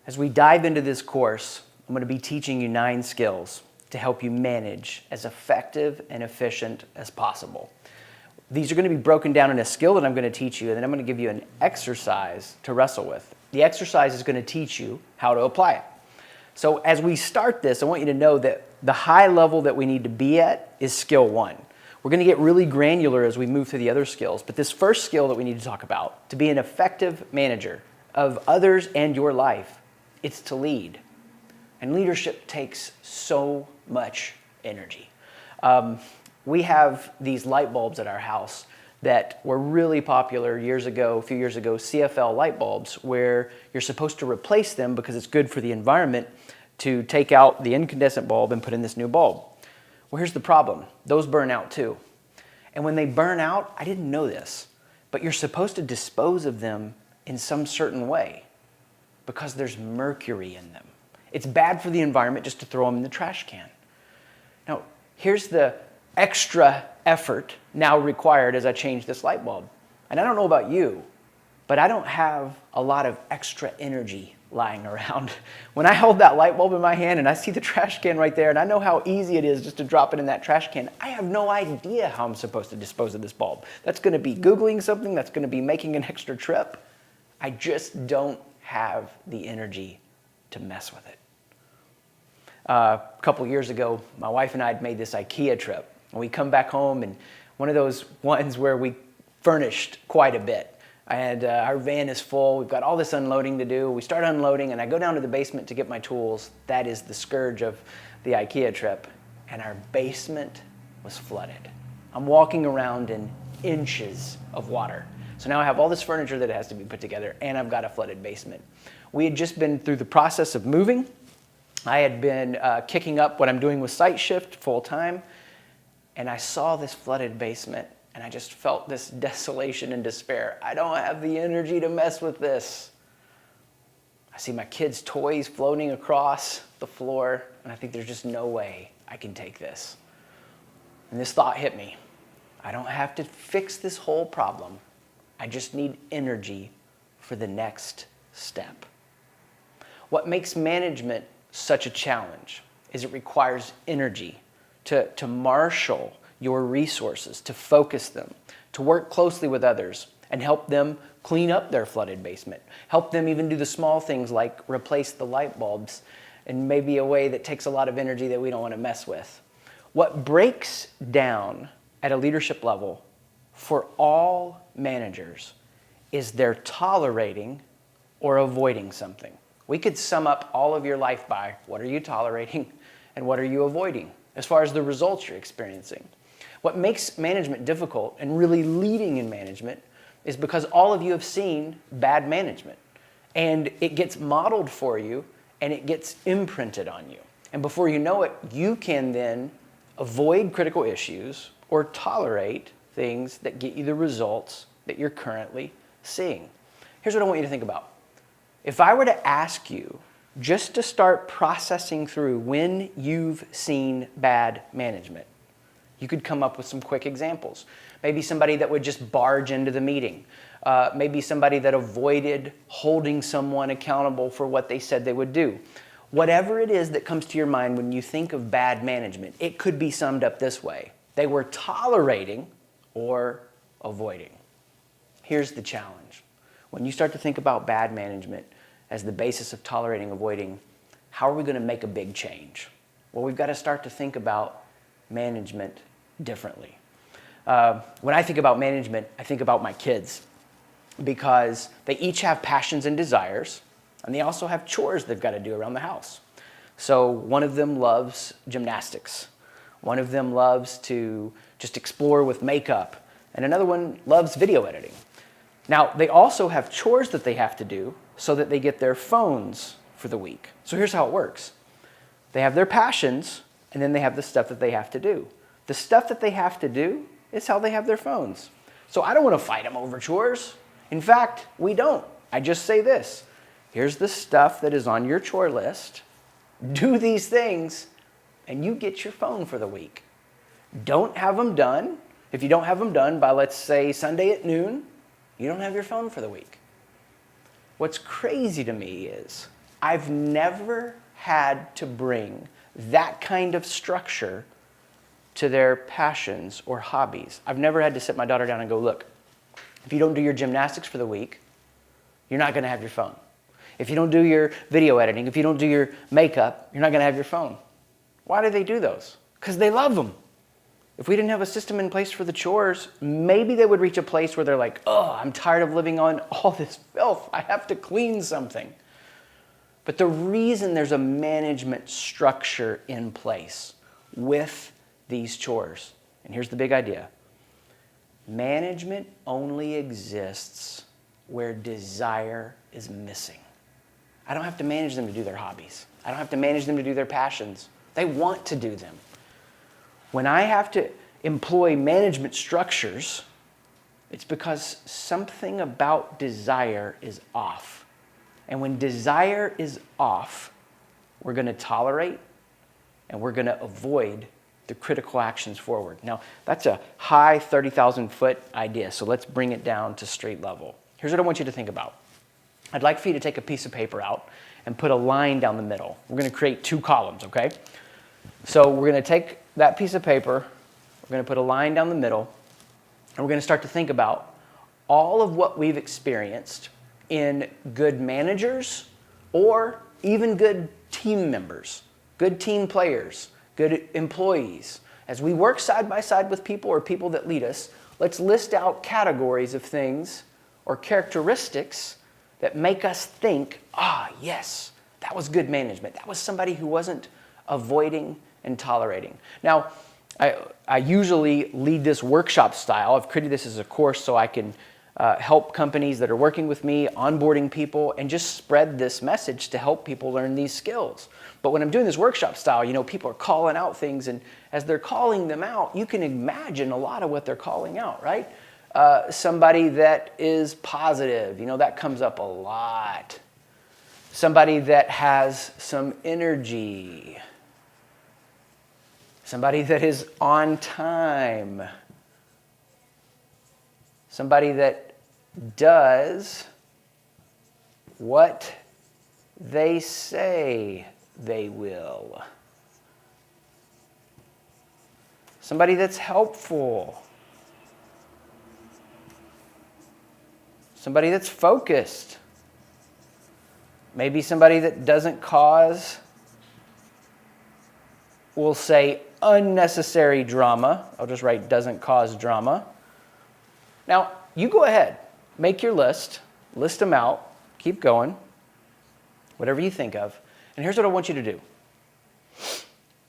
As we dive into this course, I'm going to be teaching you 9 skills to help you manage as effective and efficient as possible. These are going to be broken down in a skill that I'm going to teach you, and then I'm going to give you an exercise to wrestle with. The exercise is going to teach you how to apply it. So as we start this, I want you to know that the high level that we need to be at is skill 1. We're going to get really granular as we move through the other skills, but this first skill that we need to talk about, to be an effective manager of others and your life, it's to lead. And leadership takes so much energy. We have these light bulbs at our house that were really popular a few years ago, CFL light bulbs, where you're supposed to replace them because it's good for the environment to take out the incandescent bulb and put in this new bulb. Well, here's the problem. Those burn out too. And when they burn out, I didn't know this, but you're supposed to dispose of them in some certain way because there's mercury in them. It's bad for the environment just to throw them in the trash can. Now, here's the extra effort now required as I change this light bulb. And I don't know about you, but I don't have a lot of extra energy lying around. When I hold that light bulb in my hand and I see the trash can right there and I know how easy it is just to drop it in that trash can, I have no idea how I'm supposed to dispose of this bulb. That's going to be Googling something, that's going to be making an extra trip. I just don't have the energy to mess with it. A couple years ago, my wife and I had made this IKEA trip. And we come back home, and one of those ones where we furnished quite a bit. And our van is full. We've got all this unloading to do. We start unloading, and I go down to the basement to get my tools. That is the scourge of the IKEA trip. And our basement was flooded. I'm walking around in inches of water. So now I have all this furniture that has to be put together, and I've got a flooded basement. We had just been through the process of moving. I had been kicking up what I'm doing with Site Shift full time, and I saw this flooded basement, and I just felt this desolation and despair. I don't have the energy to mess with this. I see my kids' toys floating across the floor, and I think there's just no way I can take this. And this thought hit me. I don't have to fix this whole problem. I just need energy for the next step. What makes management such a challenge is it requires energy to marshal your resources, to focus them, to work closely with others and help them clean up their flooded basement, help them even do the small things like replace the light bulbs in maybe a way that takes a lot of energy that we don't want to mess with. What breaks down at a leadership level for all managers is they're tolerating or avoiding something. We could sum up all of your life by what are you tolerating and what are you avoiding as far as the results you're experiencing. What makes management difficult and really leading in management is because all of you have seen bad management, and it gets modeled for you and it gets imprinted on you. And before you know it, you can then avoid critical issues or tolerate things that get you the results that you're currently seeing. Here's what I want you to think about. If I were to ask you just to start processing through when you've seen bad management, you could come up with some quick examples. Maybe somebody that would just barge into the meeting. Maybe somebody that avoided holding someone accountable for what they said they would do. Whatever it is that comes to your mind when you think of bad management, it could be summed up this way. They were tolerating or avoiding. Here's the challenge. When you start to think about bad management as the basis of tolerating, avoiding, how are we going to make a big change? Well, we've got to start to think about management differently. When I think about management, I think about my kids because they each have passions and desires, and they also have chores they've got to do around the house. So one of them loves gymnastics. One of them loves to just explore with makeup, and another one loves video editing. Now, they also have chores that they have to do so that they get their phones for the week. So here's how it works. They have their passions, and then they have the stuff that they have to do. The stuff that they have to do is how they have their phones. So I don't want to fight them over chores. In fact, we don't. I just say this. Here's the stuff that is on your chore list. Do these things, and you get your phone for the week. Don't have them done. If you don't have them done by, let's say, Sunday at noon, you don't have your phone for the week. What's crazy to me is I've never had to bring that kind of structure to their passions or hobbies. I've never had to sit my daughter down and go, look, if you don't do your gymnastics for the week, you're not going to have your phone. If you don't do your video editing, if you don't do your makeup, you're not going to have your phone. Why do they do those? Because they love them. If we didn't have a system in place for the chores, maybe they would reach a place where they're like, oh, I'm tired of living on all this filth. I have to clean something. But the reason there's a management structure in place with these chores, and here's the big idea, management only exists where desire is missing. I don't have to manage them to do their hobbies. I don't have to manage them to do their passions. They want to do them. When I have to employ management structures, it's because something about desire is off. And when desire is off, we're going to tolerate and we're going to avoid the critical actions forward. Now, that's a high 30,000 foot idea, so let's bring it down to street level. Here's what I want you to think about. I'd like for you to take a piece of paper out and put a line down the middle. We're going to create two columns, okay? So we're going to take that piece of paper, we're going to put a line down the middle, and we're going to start to think about all of what we've experienced in good managers or even good team members, good team players, good employees. As we work side by side with people or people that lead us, let's list out categories of things or characteristics that make us think, yes, that was good management. That was somebody who wasn't avoiding and tolerating. Now, I usually lead this workshop style. I've created this as a course so I can help companies that are working with me, onboarding people, and just spread this message to help people learn these skills. But when I'm doing this workshop style, people are calling out things, and as they're calling them out, you can imagine a lot of what they're calling out, right? Somebody that is positive, that comes up a lot. Somebody that has some energy. Somebody that is on time. Somebody that does what they say they will. Somebody that's helpful. Somebody that's focused. Maybe somebody that doesn't cause, we'll say, unnecessary drama. I'll just write doesn't cause drama. Now, you go ahead, make your list them out, keep going, whatever you think of. And here's what I want you to do.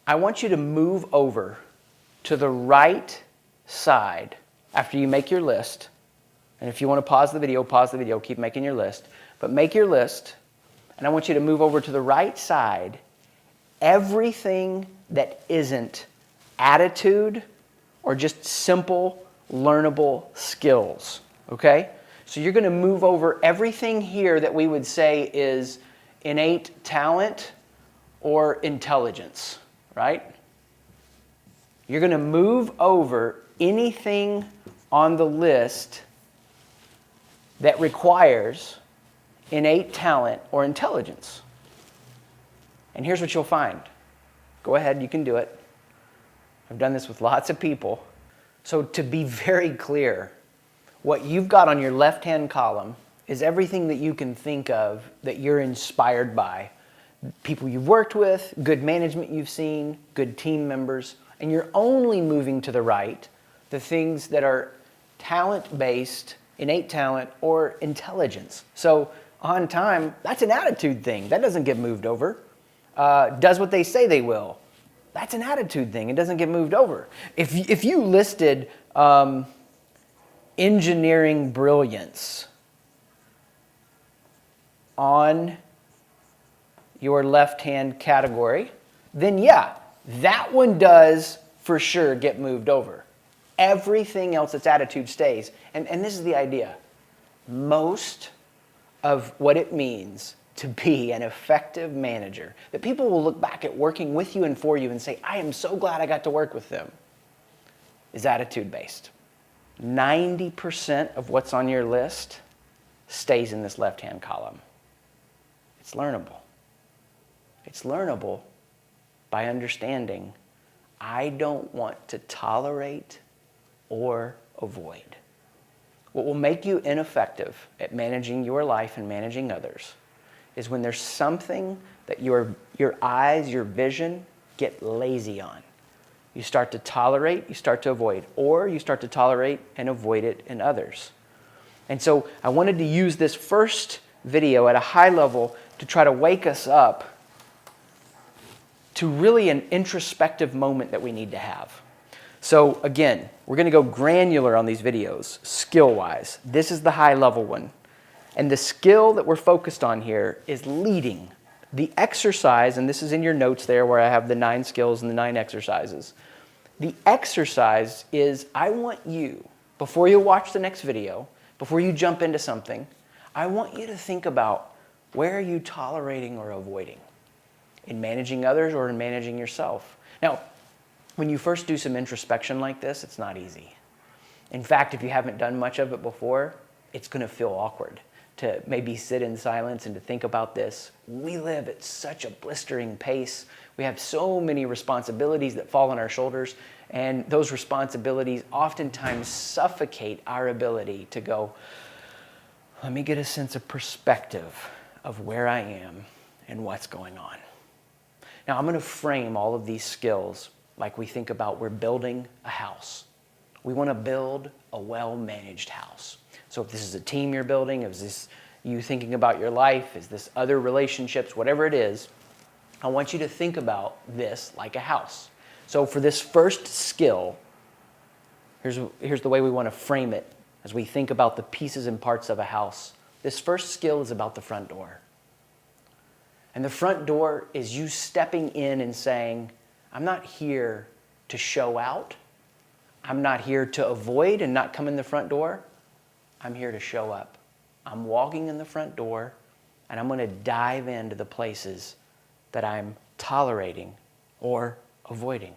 I want you to move over to the right side after you make your list. And if you want to pause the video, keep making your list. But make your list, and I want you to move over to the right side everything that isn't attitude or just simple learnable skills, okay? So you're going to move over everything here that we would say is innate talent or intelligence, right? You're going to move over anything on the list that requires innate talent or intelligence. And here's what you'll find. Go ahead, you can do it. I've done this with lots of people. So to be very clear, what you've got on your left-hand column is everything that you can think of that you're inspired by. People you've worked with, good management you've seen, good team members, and you're only moving to the right the things that are talent-based, innate talent, or intelligence. So on time, that's an attitude thing. That doesn't get moved over. Does what they say they will. That's an attitude thing. It doesn't get moved over. If you listed engineering brilliance on your left-hand category, then yeah, that one does for sure get moved over. Everything else that's attitude stays. And this is the idea. Most of what it means to be an effective manager, that people will look back at working with you and for you and say, I am so glad I got to work with them, is attitude-based. 90% of what's on your list stays in this left-hand column. It's learnable. It's learnable by understanding I don't want to tolerate or avoid. What will make you ineffective at managing your life and managing others is when there's something that your eyes, your vision get lazy on. You start to tolerate, you start to avoid, or you start to tolerate and avoid it in others. And so I wanted to use this first video at a high level to try to wake us up to really an introspective moment that we need to have. So again, we're going to go granular on these videos, skill-wise. This is the high-level one. And the skill that we're focused on here is leading. The exercise, and this is in your notes there where I have the 9 skills and the 9 exercises. The exercise is I want you, before you watch the next video, before you jump into something, I want you to think about where are you tolerating or avoiding in managing others or in managing yourself. Now, when you first do some introspection like this, it's not easy. In fact, if you haven't done much of it before, it's going to feel awkward to maybe sit in silence and to think about this. We live at such a blistering pace. We have so many responsibilities that fall on our shoulders, and those responsibilities oftentimes suffocate our ability to go, let me get a sense of perspective of where I am and what's going on. Now, I'm going to frame all of these skills like we think about we're building a house. We want to build a well-managed house. So if this is a team you're building, is this you thinking about your life, is this other relationships, whatever it is, I want you to think about this like a house. So for this first skill, here's the way we want to frame it as we think about the pieces and parts of a house. This first skill is about the front door. And the front door is you stepping in and saying, I'm not here to show out. I'm not here to avoid and not come in the front door. I'm here to show up. I'm walking in the front door, and I'm going to dive into the places that I'm tolerating or avoiding.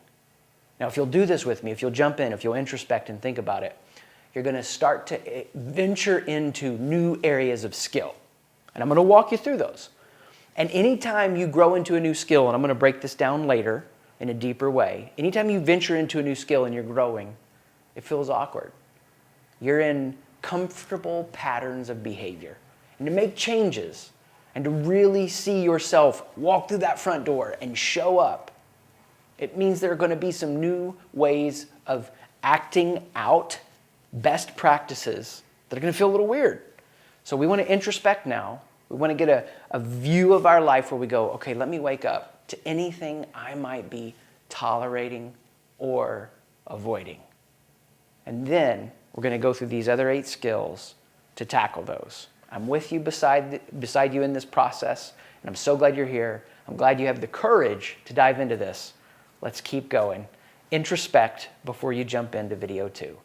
Now, if you'll do this with me, if you'll jump in, if you'll introspect and think about it, you're going to start to venture into new areas of skill. And I'm going to walk you through those. And anytime you grow into a new skill, and I'm going to break this down later in a deeper way, anytime you venture into a new skill and you're growing, it feels awkward. You're in comfortable patterns of behavior. And to make changes and to really see yourself walk through that front door and show up, it means there are going to be some new ways of acting out best practices that are going to feel a little weird. So we want to introspect now. We want to get a view of our life where we go, okay, let me wake up to anything I might be tolerating or avoiding. And then we're going to go through these other 8 skills to tackle those. I'm with you beside you in this process, and I'm so glad you're here. I'm glad you have the courage to dive into this. Let's keep going. Introspect before you jump into video 2.